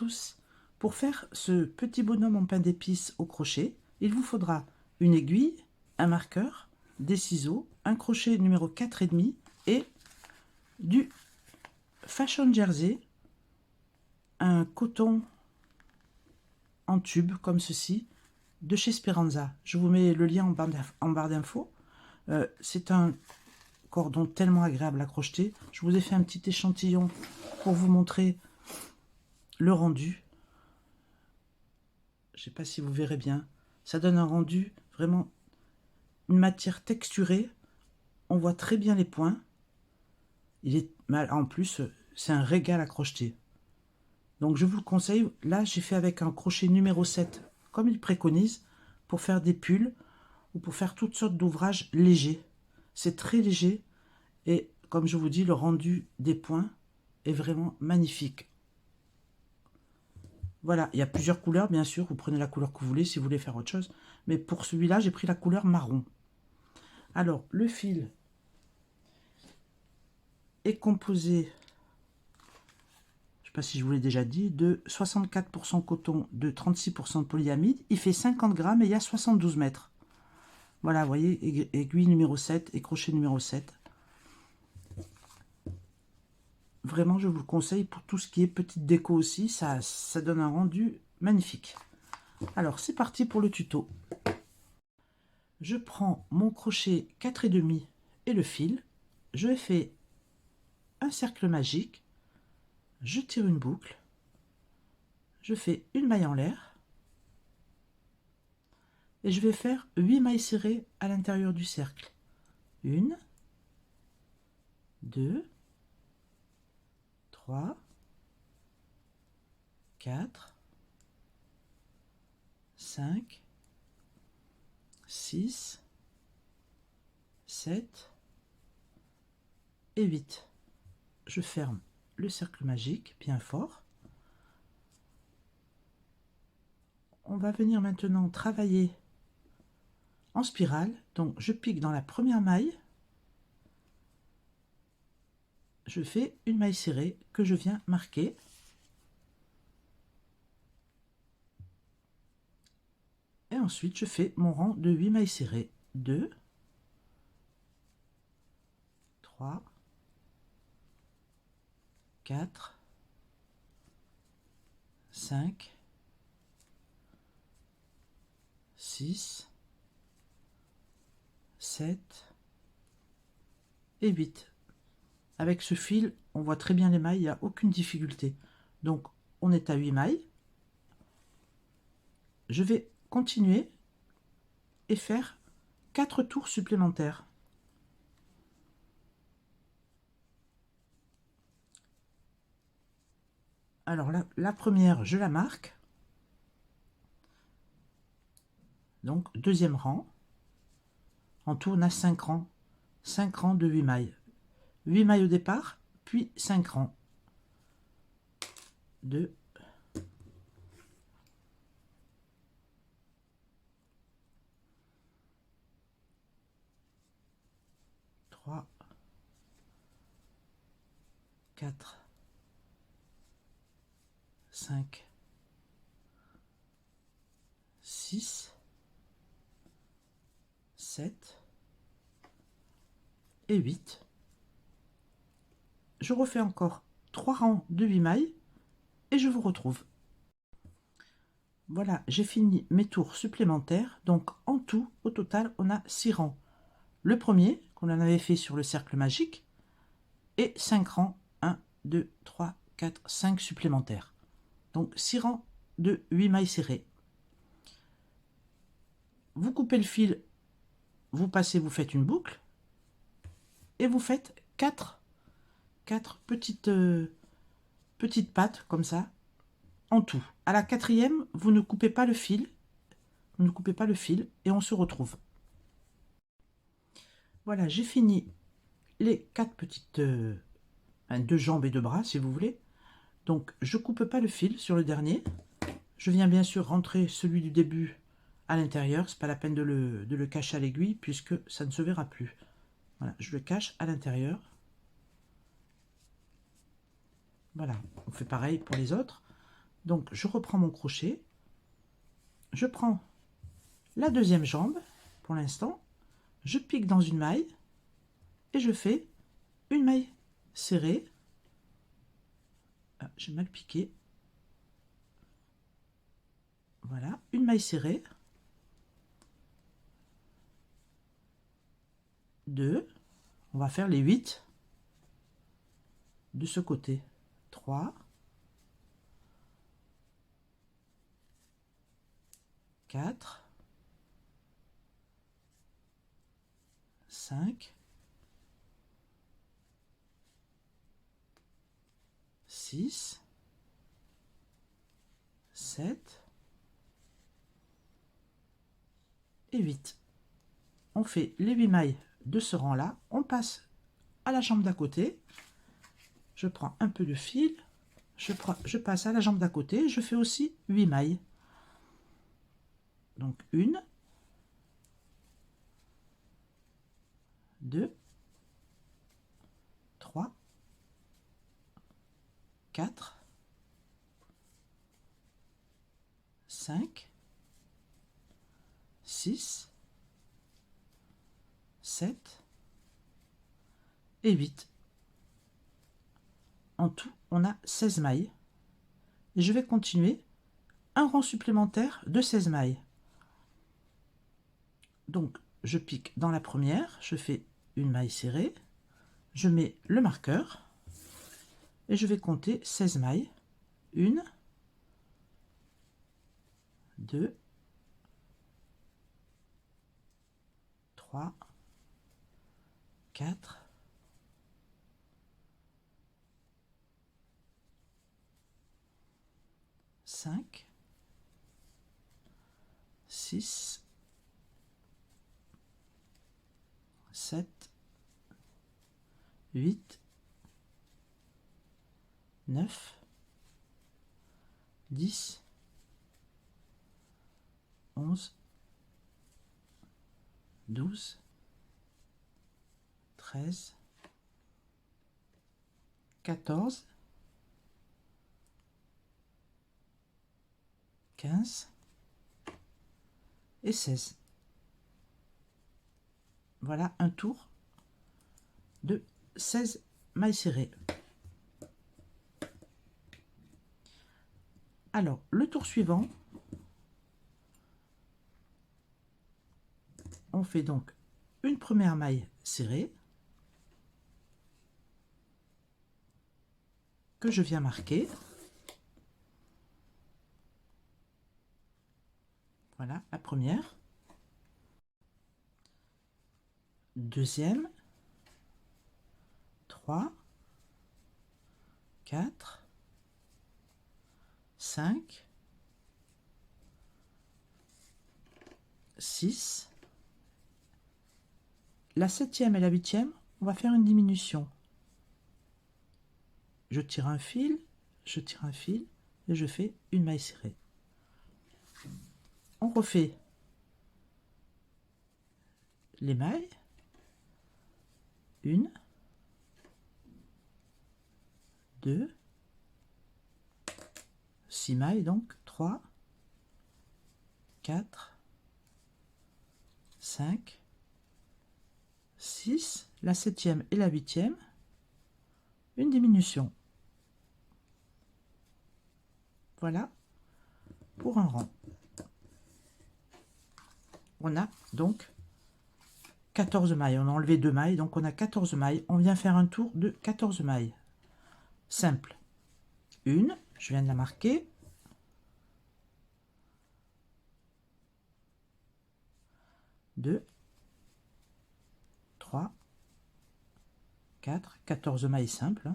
tous. Pour faire ce petit bonhomme en pain d'épices au crochet, il vous faudra une aiguille, un marqueur, des ciseaux, un crochet numéro 4,5 et du Fashion Jersey, un coton en tube comme ceci de chez Speranza. Je vous mets le lien en barre d'infos. C'est un cordon tellement agréable à crocheter. Je vous ai fait un petit échantillon pour vous montrer le rendu. Je ne sais pas si vous verrez bien. Ça donne un rendu vraiment, une matière texturée. On voit très bien les points. Il est mal. En plus, c'est un régal à crocheter. Donc je vous le conseille. Là, j'ai fait avec un crochet numéro 7, comme il préconise, pour faire des pulls ou pour faire toutes sortes d'ouvrages légers. C'est très léger et comme je vous dis, le rendu des points est vraiment magnifique. Voilà, il y a plusieurs couleurs, bien sûr. Vous prenez la couleur que vous voulez si vous voulez faire autre chose. Mais pour celui-là, j'ai pris la couleur marron. Alors, le fil est composé, je ne sais pas si je vous l'ai déjà dit, de 64% coton, de 36% de polyamide. Il fait 50 grammes et il y a 72 mètres. Voilà, vous voyez, aiguille numéro 7 et crochet numéro 7. Vraiment, je vous le conseille pour tout ce qui est petite déco aussi. Ça donne un rendu magnifique. Alors, c'est parti pour le tuto. Je prends mon crochet 4,5 et le fil. Je fais un cercle magique. Je tire une boucle. Je fais une maille en l'air. Et je vais faire 8 mailles serrées à l'intérieur du cercle. 1, 2, 3, 4, 5, 6, 7 et 8. Je ferme le cercle magique bien fort. On va venir maintenant travailler en spirale. Donc je pique dans la première maille. Je fais une maille serrée que je viens marquer. Et ensuite, je fais mon rang de 8 mailles serrées. 2, 3, 4, 5, 6, 7 et 8. Avec ce fil, on voit très bien les mailles, il n'y a aucune difficulté. Donc, on est à 8 mailles. Je vais continuer et faire 4 tours supplémentaires. Alors, la première, je la marque. Donc, deuxième rang. En tout, on a 5 rangs. 5 rangs de 8 mailles. 8 mailles au départ, puis 5 rangs. 2, 3, 4, 5, 6, 7 et 8. Je refais encore 3 rangs de 8 mailles et je vous retrouve. Voilà, j'ai fini mes tours supplémentaires. Donc en tout, au total, on a 6 rangs. Le premier, qu'on en avait fait sur le cercle magique, et 5 rangs, 1, 2, 3, 4, 5 supplémentaires. Donc 6 rangs de 8 mailles serrées. Vous coupez le fil, vous passez, vous faites une boucle, et vous faites 4 petites pattes comme ça, en tout. À la quatrième, vous ne coupez pas le fil, et on se retrouve. Voilà, j'ai fini les 4 petites 2 jambes et 2 bras si vous voulez. Donc je coupe pas le fil sur le dernier. Je viens bien sûr rentrer celui du début à l'intérieur. C'est pas la peine de le cacher à l'aiguille puisque ça ne se verra plus. Voilà, je le cache à l'intérieur. Voilà, on fait pareil pour les autres. Donc je reprends mon crochet, je prends la deuxième jambe pour l'instant, je pique dans une maille et je fais une maille serrée. Ah, j'ai mal piqué. Voilà, une maille serrée, 2, on va faire les 8 de ce côté, 3, 4, 5, 6, 7 et 8. On fait les 8 mailles de ce rang là, on passe à la jambe d'à côté, je prends un peu de fil, je passe à la jambe d'à côté, je fais aussi 8 mailles. Donc 1, 2, 3, 4, 5, 6, 7 et 8. En tout, on a 16 mailles. Et je vais continuer un rang supplémentaire de 16 mailles. Donc, je pique dans la première, je fais une maille serrée, je mets le marqueur et je vais compter 16 mailles. 1, 2, 3, 4, 5, 6, 7, 8, 9, 10, 11, 12, 13, 14, 15 et 16. Voilà un tour de 16 mailles serrées. Alors, le tour suivant, on fait donc une première maille serrée que je viens marquer. Voilà la première. Deuxième, 3, 4, 5, 6. La septième et la huitième, on va faire une diminution. Je tire un fil, je tire un fil et je fais une maille serrée. On refait les mailles. 1, 2, 6 mailles donc, 3, 4, 5, 6, la septième et la huitième, une diminution. Voilà pour un rang. On a donc 14 mailles. On a enlevé 2 mailles, donc on a 14 mailles. On vient faire un tour de 14 mailles. Simple. 1, je viens de la marquer. 2, 3, 4, 14 mailles simples.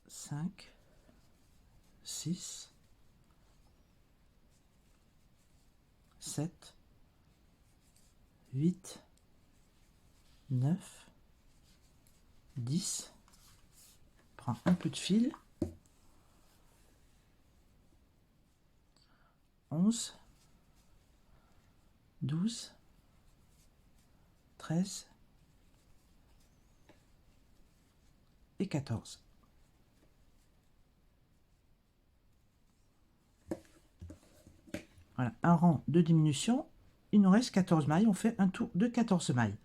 5, 6, 7, 8, 9, 10. Prends un peu de fil. 11, 12, 13 et 14. Voilà, un rang de diminution. Il nous reste 14 mailles. On fait un tour de 14 mailles.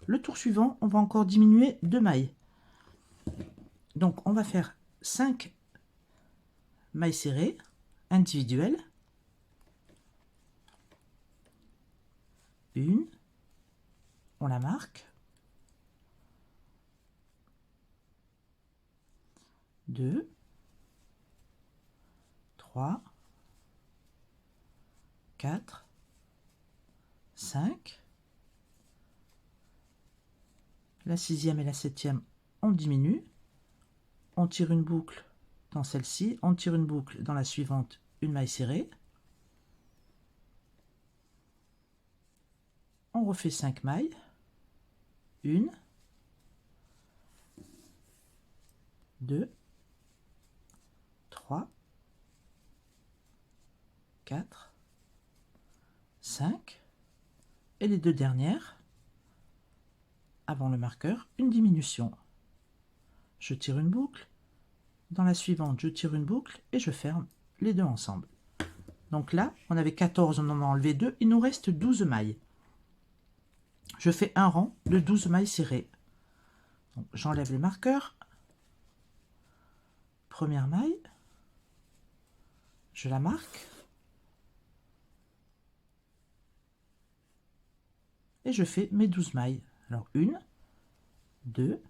Le tour suivant, on va encore diminuer 2 mailles. Donc, on va faire 5 mailles serrées individuelles. Une, on la marque. 2, 3, 4, 5. La 6e et la 7e, on diminue. On tire une boucle dans celle-ci, on tire une boucle dans la suivante, une maille serrée. On refait 5 mailles. 1, 2, 3, 4, 5. Et les deux dernières, avant le marqueur, une diminution. Je tire une boucle. Dans la suivante, je tire une boucle et je ferme les deux ensemble. Donc là, on avait 14, on en a enlevé 2. Il nous reste 12 mailles. Je fais un rang de 12 mailles serrées. J'enlève les marqueurs. Première maille. Je la marque. Et je fais mes 12 mailles. Alors 1, 2,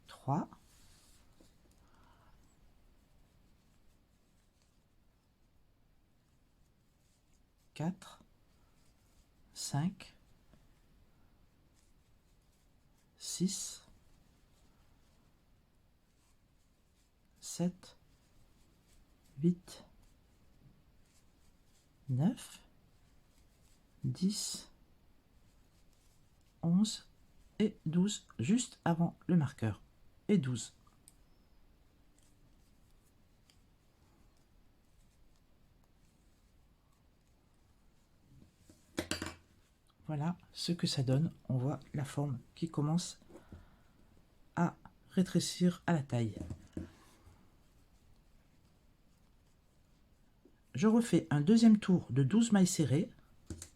3, 4, 5, 6, 7, 8, 9, 10, 11 et 12, juste avant le marqueur. Et 12. Voilà ce que ça donne. On voit la forme qui commence à rétrécir à la taille. Je refais un deuxième tour de 12 mailles serrées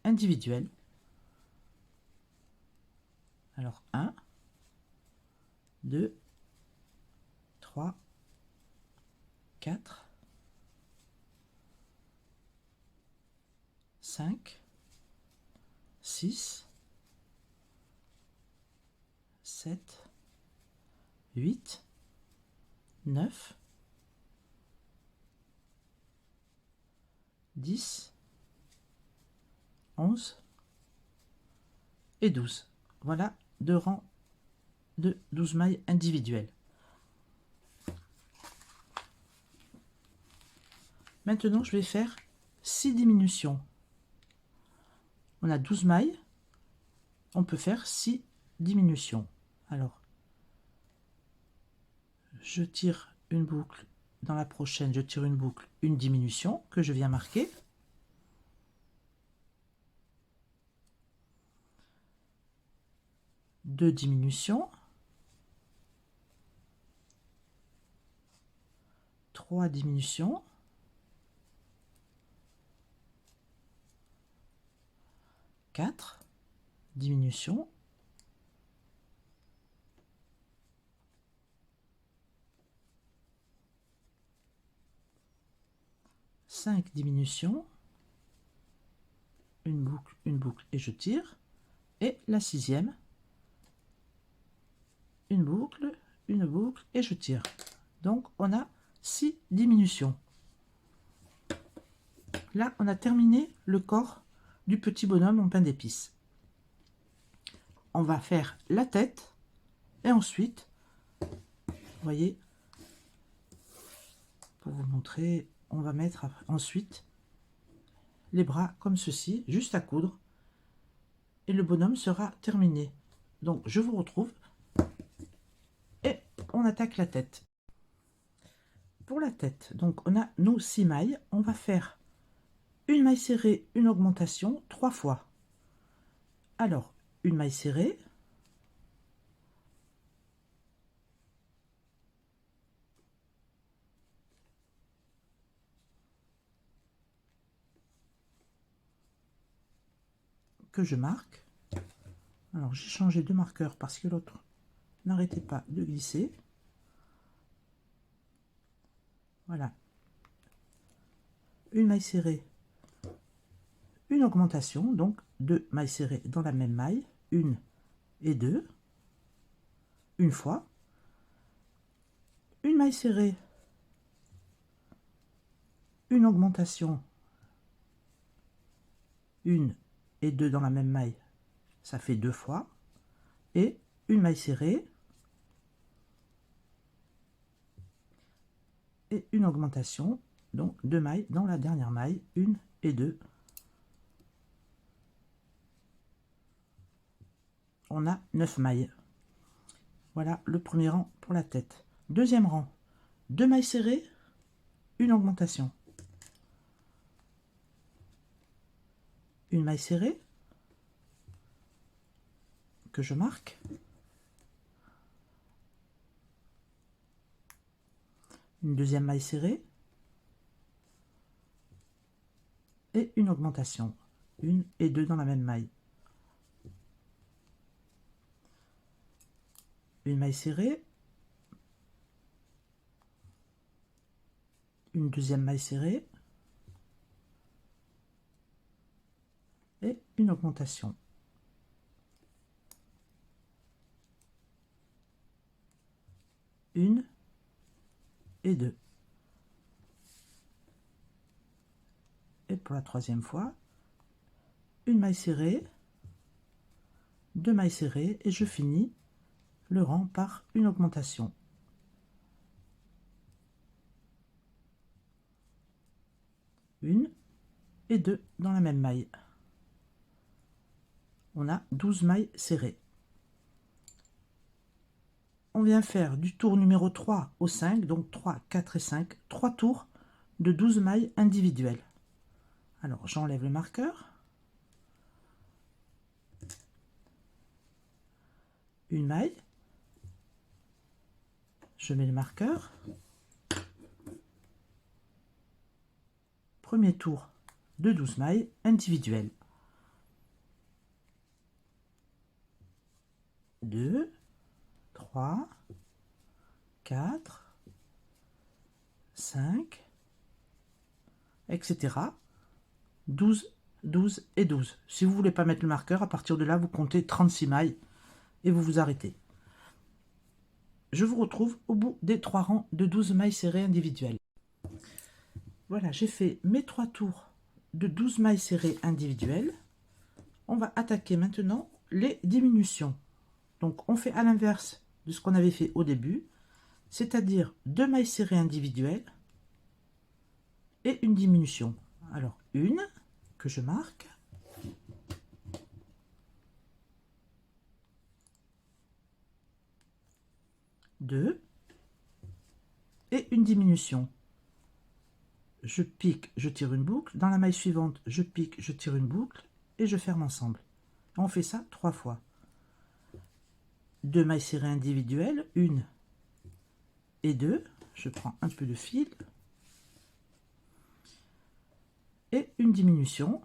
individuelles. Alors 1, 2, 3, 4, 5, 6, 7, 8, 9, 10, 11 et 12. Voilà deux rangs de 12 mailles individuelles. Maintenant, je vais faire 6 diminutions. On a 12 mailles, on peut faire 6 diminutions. Alors, je tire une boucle, dans la prochaine, je tire une boucle, une diminution que je viens marquer. Deux diminutions. 3 diminutions. 4 diminutions. 5 diminutions. Une boucle et je tire. Et la 6e. Une boucle et je tire. Donc on a 6 diminutions. Là, on a terminé le corps du petit bonhomme en pain d'épices. On va faire la tête et ensuite, vous voyez, pour vous montrer, on va mettre ensuite les bras comme ceci, juste à coudre, et le bonhomme sera terminé. Donc je vous retrouve et on attaque la tête. Pour la tête, donc on a nos 6 mailles, on va faire une maille serrée, une augmentation 3 fois. Alors, une maille serrée, que je marque. Alors j'ai changé de marqueur parce que l'autre n'arrêtait pas de glisser. Voilà. Une maille serrée, une augmentation, donc 2 mailles serrées dans la même maille, 1 et 2, une fois, une maille serrée, une augmentation, 1 et 2 dans la même maille, ça fait 2 fois, et une maille serrée, et une augmentation, donc 2 mailles dans la dernière maille, 1 et 2. On a 9 mailles. Voilà le premier rang pour la tête. Deuxième rang, 2 mailles serrées, une augmentation. Une maille serrée que je marque. Une deuxième maille serrée et une augmentation. 1 et 2 dans la même maille. Une maille serrée, une deuxième maille serrée et une augmentation. Une et 2. Et pour la troisième fois, une maille serrée, 2 mailles serrées et je finis le rang par une augmentation. Une et 2 dans la même maille. On a 12 mailles serrées. On vient faire du tour numéro 3 au 5, donc 3, 4 et 5, 3 tours de 12 mailles individuelles. Alors j'enlève le marqueur. Une maille. Je mets le marqueur. Premier tour de 12 mailles individuelles. 2, 3, 4, 5, etc. 12, 12 et 12. Si vous ne voulez pas mettre le marqueur, à partir de là, vous comptez 36 mailles et vous vous arrêtez. Je vous retrouve au bout des 3 rangs de 12 mailles serrées individuelles. Voilà, j'ai fait mes 3 tours de 12 mailles serrées individuelles. On va attaquer maintenant les diminutions. Donc on fait à l'inverse de ce qu'on avait fait au début, c'est-à-dire 2 mailles serrées individuelles et une diminution. Alors une que je marque, deux et une diminution. Je pique, je tire une boucle. Dans la maille suivante, je pique, je tire une boucle et je ferme ensemble. On fait ça 3 fois. 2 mailles serrées individuelles, 1 et 2. Je prends un peu de fil et une diminution.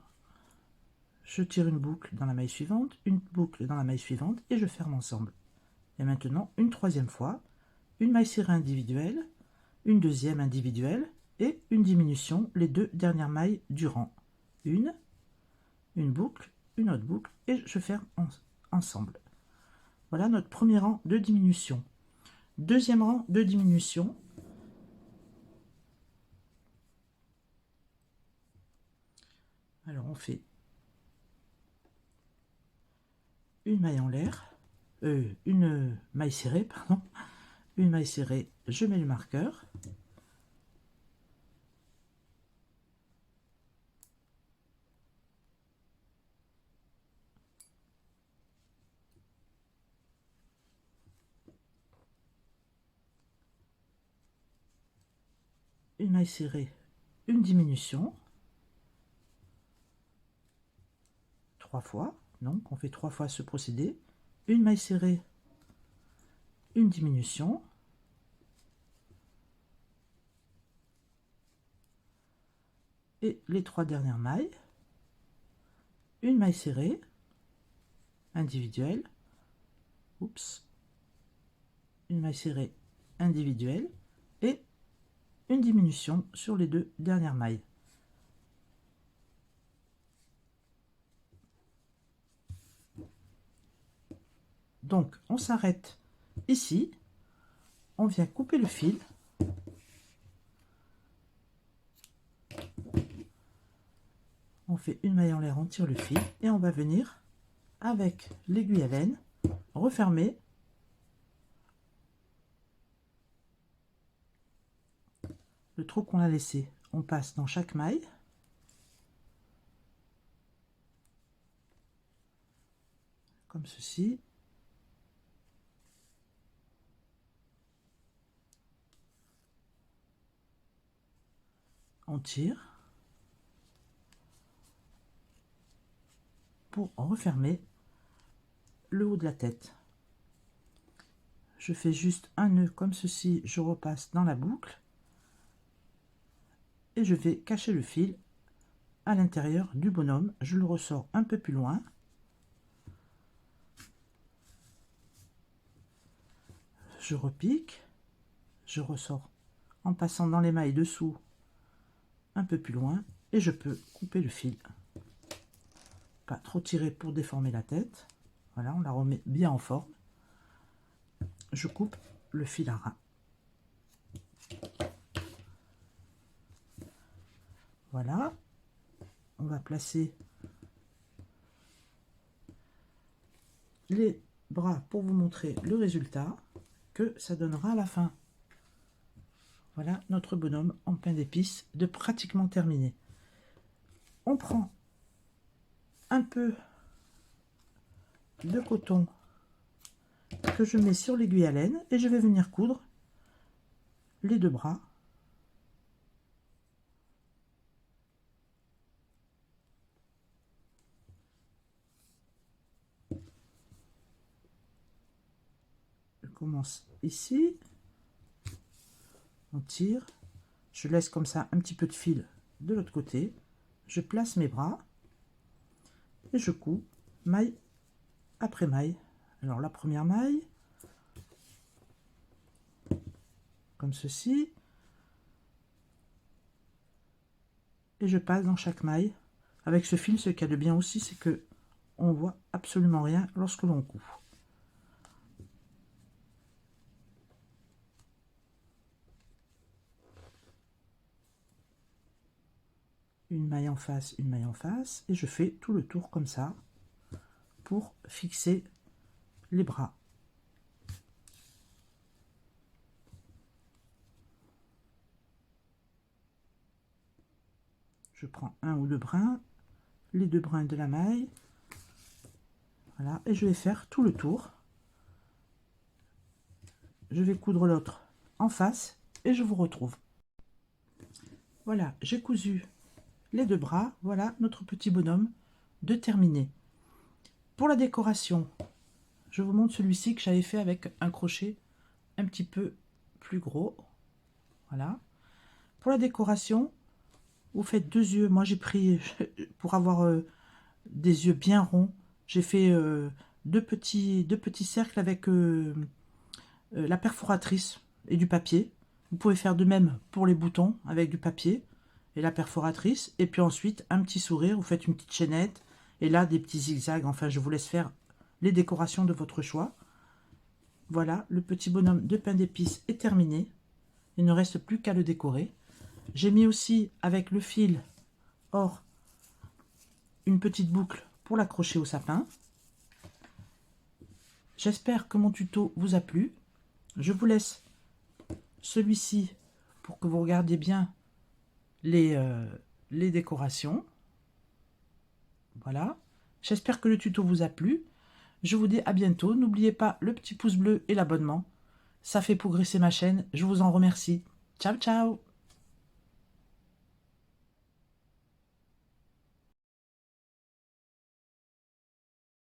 Je tire une boucle dans la maille suivante, une boucle dans la maille suivante et je ferme ensemble. Et maintenant, une troisième fois, une maille serrée individuelle, une deuxième individuelle et une diminution, les 2 dernières mailles du rang. Une boucle, une autre boucle et je ferme ensemble. Voilà notre premier rang de diminution. Deuxième rang de diminution. Alors on fait une maille en l'air, une maille serrée, pardon, une maille serrée, je mets le marqueur. Une maille serrée, une diminution, 3 fois, donc on fait 3 fois ce procédé, une maille serrée, une diminution, et les 3 dernières mailles, une maille serrée, individuelle, oups, une maille serrée individuelle et une diminution sur les 2 dernières mailles. Donc on s'arrête ici, on vient couper le fil, on fait une maille en l'air, on tire le fil et on va venir avec l'aiguille à laine refermer le trou qu'on a laissé. On passe dans chaque maille, comme ceci. On tire pour refermer le haut de la tête. Je fais juste un nœud comme ceci, je repasse dans la boucle et je vais cacher le fil à l'intérieur du bonhomme. Je le ressors un peu plus loin. Je repique, je ressors en passant dans les mailles dessous un peu plus loin et je peux couper le fil. Pas trop tirer pour déformer la tête. Voilà, on la remet bien en forme. Je coupe le fil à ras. Voilà, on va placer les bras pour vous montrer le résultat que ça donnera à la fin. Voilà notre bonhomme en pain d'épices de pratiquement terminé. On prend un peu de coton que je mets sur l'aiguille à laine et je vais venir coudre les 2 bras. Je commence ici, on tire, je laisse comme ça un petit peu de fil de l'autre côté, je place mes bras et je couds maille après maille. Alors la première maille, comme ceci, et je passe dans chaque maille. Avec ce fil, ce qu'il y a de bien aussi, c'est que on voit absolument rien lorsque l'on coud. Une maille en face, une maille en face, et je fais tout le tour comme ça pour fixer les bras. Je prends un ou 2 brins, les 2 brins de la maille, voilà, et je vais faire tout le tour. Je vais coudre l'autre en face et je vous retrouve. Voilà, j'ai cousu les 2 bras. Voilà notre petit bonhomme de terminé. Pour la décoration, je vous montre celui-ci que j'avais fait avec un crochet un petit peu plus gros. Voilà. Pour la décoration, vous faites 2 yeux. Moi j'ai pris, pour avoir des yeux bien ronds, j'ai fait deux petits cercles avec la perforatrice et du papier. Vous pouvez faire de même pour les boutons avec du papier et la perforatrice. Et puis ensuite, un petit sourire, vous faites une petite chaînette. Et là, des petits zigzags. Enfin, je vous laisse faire les décorations de votre choix. Voilà, le petit bonhomme de pain d'épices est terminé. Il ne reste plus qu'à le décorer. J'ai mis aussi avec le fil or une petite boucle pour l'accrocher au sapin. J'espère que mon tuto vous a plu. Je vous laisse celui-ci pour que vous regardiez bien les décorations. Voilà. J'espère que le tuto vous a plu. Je vous dis à bientôt. N'oubliez pas le petit pouce bleu et l'abonnement. Ça fait progresser ma chaîne. Je vous en remercie. Ciao, ciao!